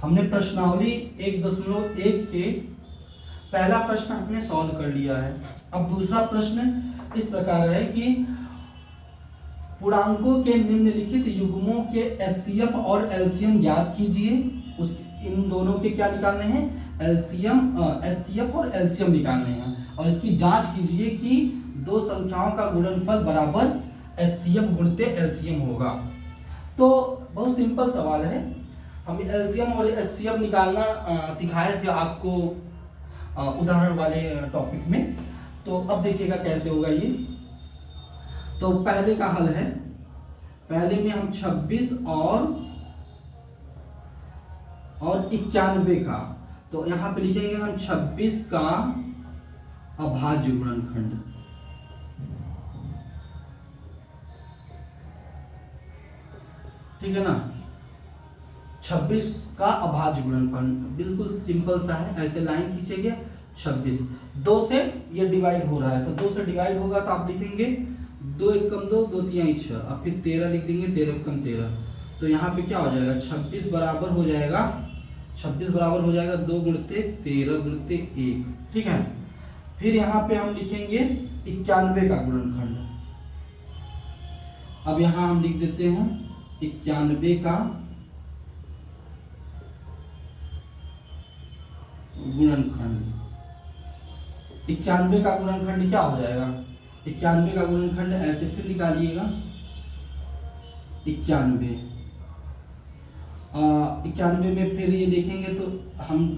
हमने प्रश्नावली 1.1 के पहला प्रश्न हमने सॉल्व कर लिया है। अब दूसरा प्रश्न इस प्रकार है कि पूर्णांकों के निम्नलिखित युग्मों के एचसीएफ और एलसीएम ज्ञात कीजिए। उस इन दोनों के क्या निकालने हैं, एचसीएफ और एलसीएम निकालने हैं, और इसकी जांच कीजिए कि दो संख्याओं का गुणनफल बराबर एचसीएफ गुणित एलसीएम होगा। तो बहुत सिंपल सवाल है, हम एलसीएम और एचसीएफ निकालना सिखाए थे आपको उदाहरण वाले टॉपिक में। तो अब देखिएगा कैसे होगा ये। तो पहले का हल है, पहले में हम 26 और 91 का, तो यहां पे लिखेंगे हम 26 का अभाज्य गुणनखंड, ठीक है ना। 26 का अभाज्य गुणनफल बिल्कुल सिंपल सा है, ऐसे लाइन खींचेंगे। 26 2 से ये डिवाइड हो रहा है, तो 2 से डिवाइड होगा तो आप लिखेंगे 2 एकम 2, 2 तिहाई 6, अब फिर 13 लिख देंगे, 13 एकम 13। तो यहाँ पे क्या हो जाएगा, 26 बराबर हो जाएगा 2 गुणित 13 गुणित 1, ठीक है। फिर यहाँ पे हम लिखेंगे 91 का गुणनखंड। अब यहाँ हम लिख देते हैं 91 का गुणनखंड। 91 का गुणनखंड क्या हो जाएगा, 91 का गुणनखंड ऐसे फिर निकालिएगा, 91 में फिर ये देखेंगे तो हम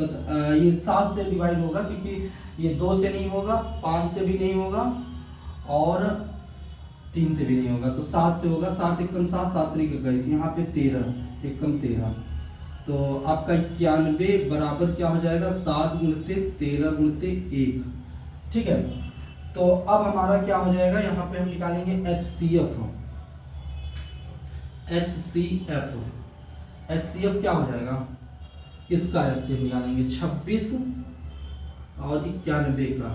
ये 7 से डिवाइड होगा, क्योंकि ये 2 से नहीं होगा, 5 से भी नहीं होगा और 3 से भी नहीं होगा, तो 7 से होगा। 7 एकम 7, 7 त्रिक 21, यहाँ पे 13 एकम 13, तो आपका 91 बराबर क्या हो जाएगा, 7 गुणित 13 गुणित 1, ठीक है। तो अब हमारा क्या हो जाएगा, यहाँ पे हम निकालेंगे एचसीएफ क्या हो जाएगा, इसका एचसीएफ निकालेंगे 26 और 91 का।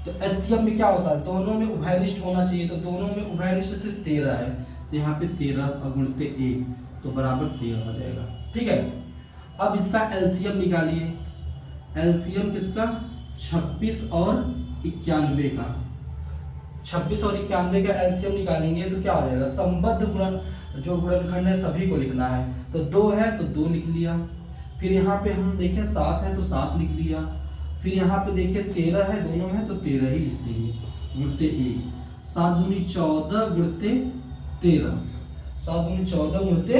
तो एचसीएफ में क्या होता है, दोनों में उभयनिष्ठ होना चाहिए, तो दोनों में उभयनिष्ठ सिर्फ 13 है, तो यहाँ पे 13 गुणित 1, तो बराबर 13 हो जाएगा, ठीक है। अब इसका एलसीएम निकालिए, एलसीएम किसका, 26 और 91 का। 26 और 91 का एलसीएम निकालेंगे तो क्या हो जाएगा, संबद्ध गुणन जो गुणनखंड है सभी को लिखना है, तो 2 है तो 2 लिख लिया। फिर यहाँ पे हम देखें 7 है तो 7 लिख दिया। फिर यहाँ पे देखें 13 है दोनों में, तो 13 ही लिख देंगे गुणित 1। 7 दूनी 14 गुणित 13, 7 दूनी 14 गुणित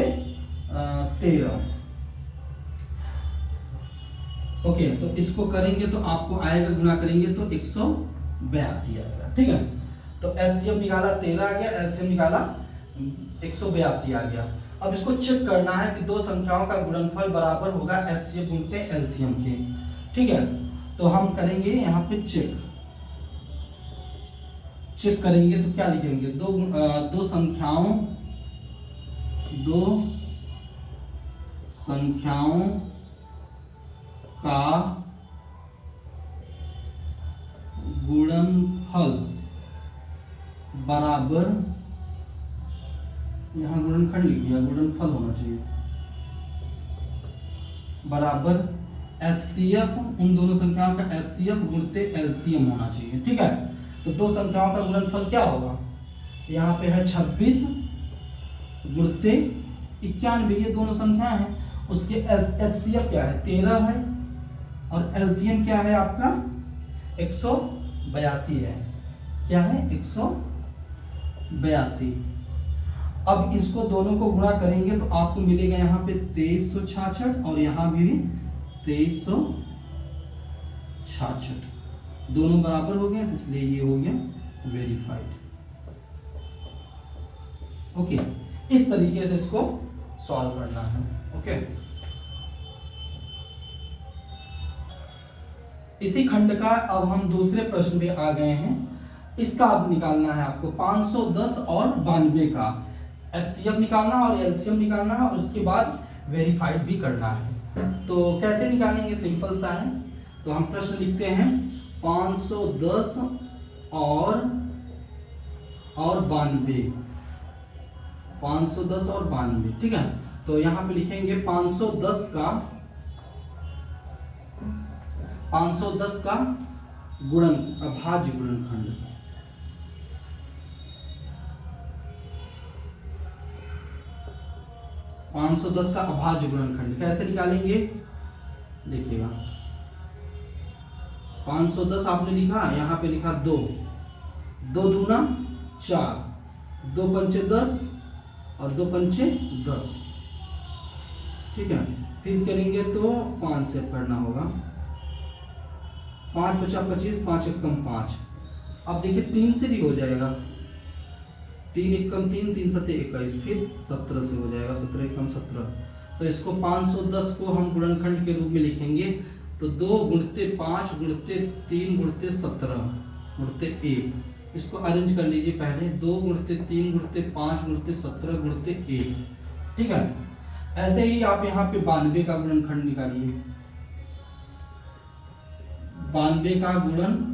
13। ओके, तो इसको करेंगे तो आपको आएगा, गुणा करेंगे तो 182 आएगा, ठीक है। तो एचसीएफ निकाला 13 आ गया, एलसीएम निकाला 182 आ गया। अब इसको चेक करना है कि दो संख्याओं का गुणनफल बराबर होगा एचसीएफ गुणित एलसीएम के, ठीक है। तो हम करेंगे यहाँ पे चेक करेंगे तो क्या लिखेंगे, दो संख्याओं का गुणनफल बराबर, यहाँ गुणनखंड लिख दिया, गुणनफल होना चाहिए, बराबर एचसीएफ, उन दोनों संख्याओं का एचसीएफ गुणित एलसीएम होना चाहिए, ठीक है। तो दो संख्याओं का गुणनफल क्या होगा, यहाँ पे है 26 गुणित 91, ये दोनों संख्या है, उसके एचसीएफ क्या है 13 है, और एलसीएम क्या है आपका 182 है, क्या है 182। अब इसको दोनों को गुणा करेंगे तो आपको मिलेगा यहाँ पे 2366 और यहाँ भी 2366, दोनों बराबर हो गए, इसलिए ये हो गया वेरीफाइड। ओके, इस तरीके से इसको सॉल्व करना है। ओके, इसी खंड का अब हम दूसरे प्रश्न पे आ गए हैं। इसका अब निकालना है आपको 510 और 92 का एचसीएफ निकालना और एलसीएम निकालना है, और उसके बाद वेरीफाइड भी करना है। तो कैसे निकालेंगे, सिंपल सा है। तो हम प्रश्न लिखते हैं 510 और 92, 510 और 92, ठीक है। तो यहाँ पे लिखेंगे 510 का गुणन अभाज्य गुणनखंड। 510 का अभाज्य गुणनखंड कैसे निकालेंगे, देखिएगा 510 आपने लिखा, यहाँ पे लिखा 2, 2 दूना 4, 2 पंचे 10 और 2 पंचे 10, ठीक है। फिर करेंगे तो 5 से करना होगा, 5 पचा 25, 5 एकम 5। अब देखिए 3 से भी हो जाएगा, 3 एकम 3, 3 सत्ते 21, फिर 17 से हो जाएगा, 17 एकम 17। तो इसको 510 को हम गुणनखंड के रूप में लिखेंगे तो 2 गुणते 5 गुणते 3 गुणते 17 गुणते 1। इसको अरेंज कर लीजिए पहले, 2 गुणते 3 गुणते 5 गुणते 17 गुणते 1, ठीक है। ऐसे ही आप यहाँ पे 92 का गुणनखंड निकालिए, 92 का गुणनखंड,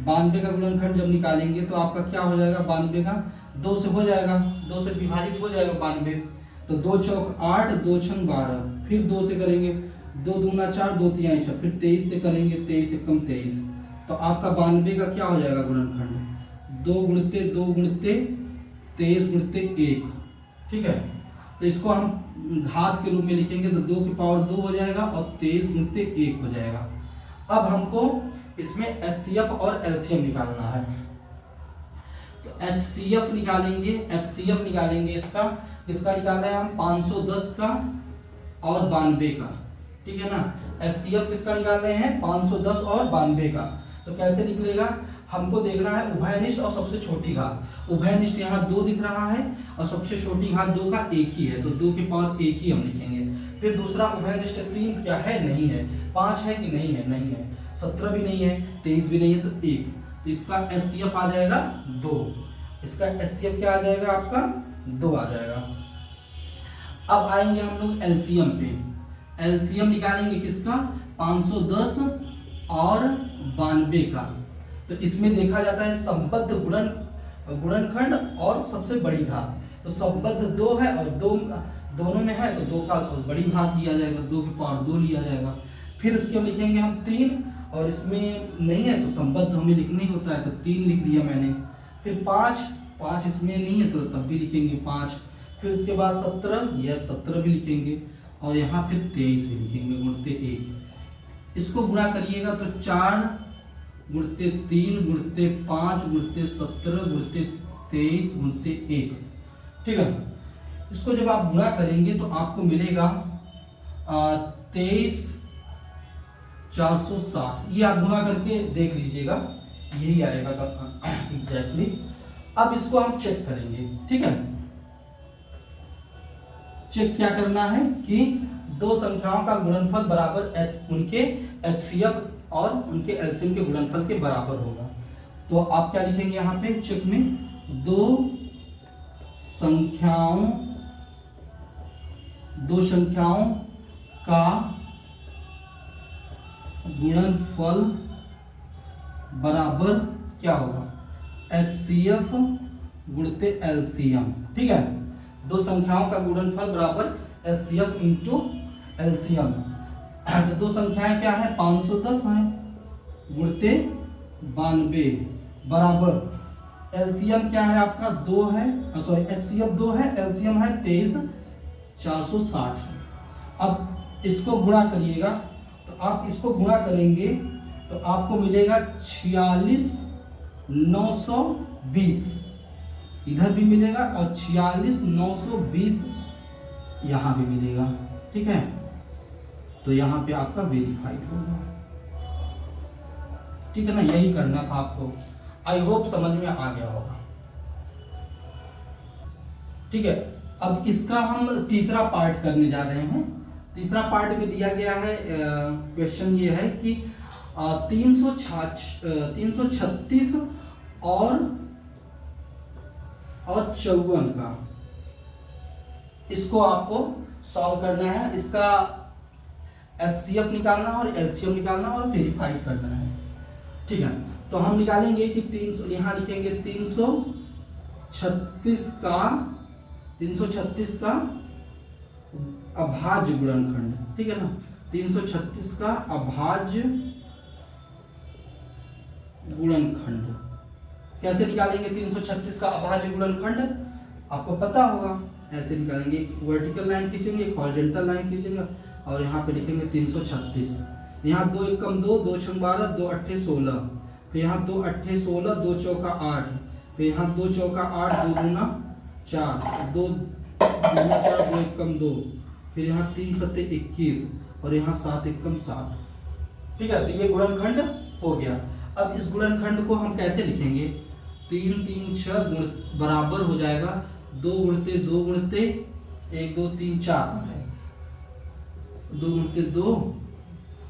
92 का गुणनखंड जब निकालेंगे तो आपका क्या हो जाएगा, 92 का 2 से हो जाएगा, 2 से विभाजित हो जाएगा 92, तो 2 चौक 8, 2 छंग 12, फिर 2 से करेंगे, 2 दूना 4, 2 तिहाई 6, फिर 23 से करेंगे, 23 एकम 23। तो आपका 92 का क्या हो जाएगा गुणनखंड, 2 गुणते 2 गुणते 23 गुणते 1, ठीक है। तो इसको हम घात के रूप में लिखेंगे तो 2 की पावर 2 हो जाएगा और 23 गुणते 1 हो जाएगा। अब हमको इसमें एचसीएफ और एलसीएम निकालना है, तो एचसीएफ निकालेंगे इसका, किसका निकालना है हम, 510 का और 92 का, ठीक है ना। एचसीएफ किसका निकाल रहे हैं, 510 और 92 का। तो कैसे निकलेगा, हमको देखना है उभयनिष्ठ और सबसे छोटी घात। उभयनिष्ठ यहाँ 2 दिख रहा है और सबसे छोटी घात 2 का 1 ही है, तो 2 की पावर 1 ही हम लिखेंगे। फिर दूसरा उभयनिष्ठ 3 क्या है, नहीं है, 5 है कि नहीं है, नहीं है, 17 भी नहीं है, 23 भी नहीं है, तो 1। तो इसका एचसीएफ आ जाएगा 2, इसका एचसीएफ क्या आ जाएगा आपका, 2 आ जाएगा। अब आएंगे हम लोग एलसीएम पे, एलसीएम निकालेंगे किसका, 510 और 92 का। तो इसमें देखा जाता है संबद्ध गुणनखंड और सबसे बड़ी घात। तो संबद्ध 2 है और 2 दोनों में है तो 2 का बड़ी घात लिया जाएगा, 2 की पावर 2 लिया जाएगा। फिर इसके लिखेंगे हम 3 और इसमें नहीं है तो संबद्ध हमें लिखना ही होता है, तो 3 लिख दिया मैंने। फिर 5 इसमें नहीं है तो तब भी लिखेंगे 5। फिर इसके बाद 17, यह 17 भी लिखेंगे और यहाँ फिर 23 भी लिखेंगे गुणते 1। इसको गुणा करिएगा तो 4 गुणते 3 गुणते 5 गुणते 17 गुणते 23 गुणते 1, ठीक है। इसको जब आप गुणा करेंगे तो आपको मिलेगा 23,460। ये आप गुणा करके देख लीजिएगा, यही आएगा एग्जैक्टली। अब इसको हम चेक करेंगे, ठीक है। चेक क्या करना है कि 2 संख्याओं का गुणनफल बराबर उनके एचसीएफ और उनके एलसीएम के गुणनफल के बराबर होगा। तो आप क्या लिखेंगे यहाँ पे चेक में, 2 संख्याओं का गुणनफल बराबर क्या होगा, एचसीएफ गुणते एलसीएम, ठीक है। 2 संख्याओं का गुणनफल बराबर एचसीएफ इंटू एलसीएम। तो 2 संख्याएं क्या है, 510 है गुणते 92 बराबर एलसीएम क्या है आपका 2 है, सॉरी एचसीएफ 2 है, एलसीएम है 23,460 है। अब इसको गुणा करिएगा, तो आप इसको गुणा करेंगे तो आपको मिलेगा 46,920, इधर भी मिलेगा और 46,920 यहाँ भी मिलेगा, ठीक है। तो यहाँ पे आपका वेरीफाइड होगा, ठीक है ना। यही करना था आपको, आई होप समझ में आ गया होगा, ठीक है। अब इसका हम तीसरा पार्ट करने जा रहे हैं। तीसरा पार्ट में दिया गया है क्वेश्चन ये है कि 336 और 54 का, इसको आपको सॉल्व करना है। इसका एचसीएफ निकालना और एलसीएम निकालना और वेरीफाई करना है, ठीक है। तो हम निकालेंगे कि 300, यहाँ लिखेंगे 336 का 336 का अभाज्य गुणनखंड, ठीक है ना, 336 का अभाज्य गुणनखंड कैसे निकालेंगे? 336 का अभाज्य गुणनखंड आपको पता होगा, ऐसे निकालेंगे, एक वर्टिकल लाइन खींचेंगे, एक हॉरिजॉन्टल लाइन खींचेंगे और यहाँ पे लिखेंगे 336। यहाँ 2 एकम 2, 2 छंग 12, 2 अट्ठे 16, फिर यहाँ 2 अट्ठे 16, 2 चौका 8, फिर यहाँ 2 चौका 8, 2 दूना 4, 2 दूना 4, 2 एकम 2, फिर यहाँ 3 सत्ते 21 और यहाँ 7 एकम 7। ठीक है, तो ये गुणनखंड हो गया। अब इस गुणनखंड को हम कैसे लिखेंगे? 3 3 6 गुण बराबर हो जाएगा 2 गुणते 2 गुणते 1 2 3 4 है, 2 गुणते 2,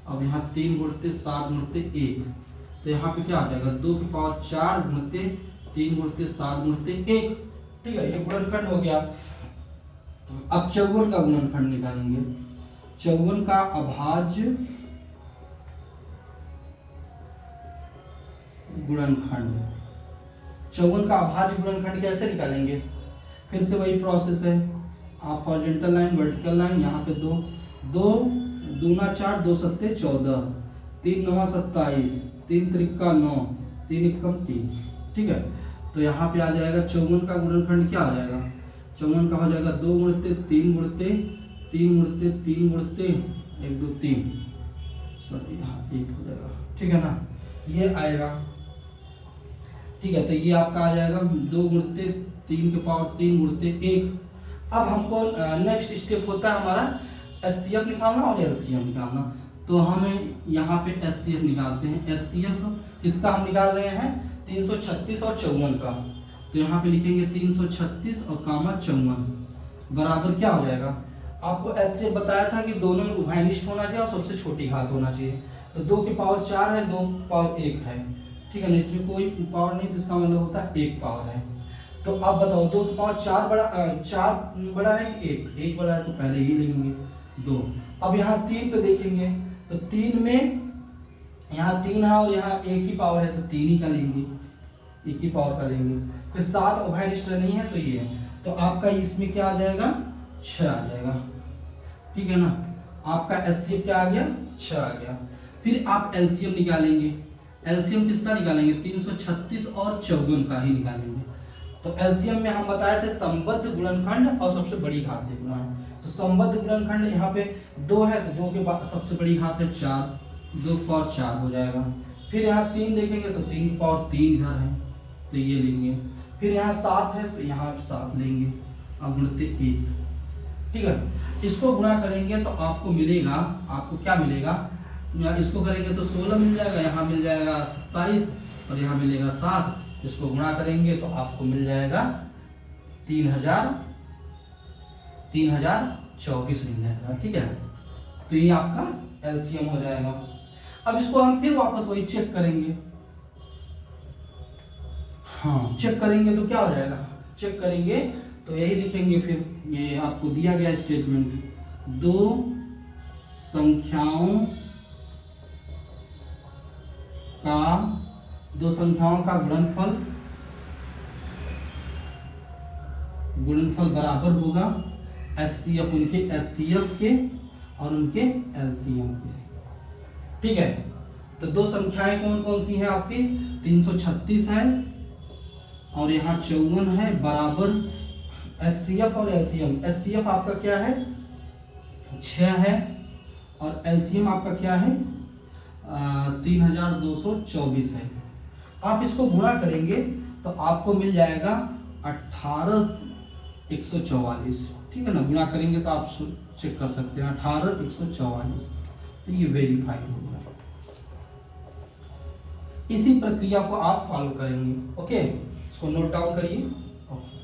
अब यहाँ 3 गुणते 7 गुणते 1, तो यहाँ पे क्या आ जाएगा? 2 की पावर 4 गुणते 3 गुणते 7 गुणते 1। ठीक है, ये गुणनखंड हो गया। अब 54 का गुणनखंड निकालेंगे। 54 का अभाज्य गुणनखंड, 54 का अभाज्य गुणनखंड कैसे निकालेंगे? फिर से वही प्रोसेस है, आप हॉरिजॉन्टल लाइन, वर्टिकल लाइन, यहाँ पे 2 2 दूना 4, 2 सत्ते 14, 3 9 27, 3 त्रिका 9, 3 एकम 3। ठीक है, तो यहाँ पे आ जाएगा 54 का गुणनखंड क्या आ जाएगा? 54 का हो जाएगा 2 गुणते 3 गुणते 3 गुणते 3 गुणते 1 2 3, सॉरी यहाँ 1 हो जाएगा। ठीक है ना, ये आएगा। ठीक है, तो ये आपका आ जाएगा 2 गुणते 3 के पावर 3 गुणते 1। अब हमको नेक्स्ट स्टेप होता है हमारा एचसीएफ निकालना और एलसीएम निकालना। तो हमें यहाँ पे एचसीएफ निकालते हैं। एचसीएफ किसका हम निकाल रहे हैं? 336 और 54 का। तो यहाँ पे लिखेंगे 336 और कामा 54 बराबर क्या हो जाएगा? आपको एचसीएफ बताया था कि दोनों में उभयनिष्ठ होना चाहिए और सबसे छोटी घात होना चाहिए। तो 2 की पावर 4 है, 2 की पावर 1 है। ठीक है ना, इसमें कोई पावर नहीं, तो इसका मतलब होता है 1 पावर है। तो अब बताओ 2 की पावर 4 बड़ा है कि 1 बड़ा है, तो पहले ही लेंगे 2। अब यहाँ 3 पे देखेंगे तो 3 में यहाँ 3 है और यहाँ 1 ही पावर है, तो 3 ही का लेंगे, 1 ही पावर का लेंगे। फिर 7 उभयनिष्ठ नहीं है, तो ये है, तो आपका इसमें क्या आ जाएगा? 6 आ जाएगा। ठीक है ना, आपका एचसीएफ क्या आ गया? 6 आ गया। फिर आप एलसीएम निकालेंगे। एलसीएम किसका निकालेंगे? 336 और 54 का ही निकालेंगे। तो एलसीएम में हम बताए थे संबद्ध गुणनखंड और सबसे बड़ी घात देखना है। तो संबद्ध गुणनखंड यहाँ पे 2 है, तो 2 के बाद सबसे बड़ी घात है 4, 2 की पावर 4 हो जाएगा। फिर यहाँ 3 देखेंगे तो 3 की पावर 3 इधर है, तो ये लेंगे। फिर यहाँ 7 है, तो यहाँ 7 लेंगे और गुणते 1। ठीक है, इसको गुणा करेंगे तो आपको मिलेगा, आपको क्या मिलेगा? इसको करेंगे तो 16 मिल जाएगा, यहाँ मिल जाएगा 27 और यहाँ मिलेगा 7। इसको गुणा करेंगे तो आपको मिल जाएगा 3024 मिल जाएगा। ठीक है, तो ये आपका एलसीएम हो जाएगा। अब इसको हम फिर वापस वही चेक करेंगे। हाँ, चेक करेंगे तो क्या हो जाएगा? चेक करेंगे तो यही लिखेंगे। फिर ये आपको दिया गया स्टेटमेंट, 2 संख्याओं का गुणनफल बराबर होगा एचसीएफ, उनके एचसीएफ के और उनके एलसीएम के। ठीक है, तो 2 संख्याएं कौन कौन सी हैं आपकी? 336 है और यहाँ 54 है, बराबर एचसीएफ और एलसीएम। एचसीएफ आपका क्या है? 6 है और एलसीएम आपका क्या है? 3224 है। आप इसको गुणा करेंगे तो आपको मिल जाएगा 18144। ठीक है ना, गुणा करेंगे तो आप चेक कर सकते हैं 18144, तो ये वेरीफाइड होगा। इसी प्रक्रिया को आप फॉलो करेंगे। ओके, इसको नोट डाउन करिए। ओके।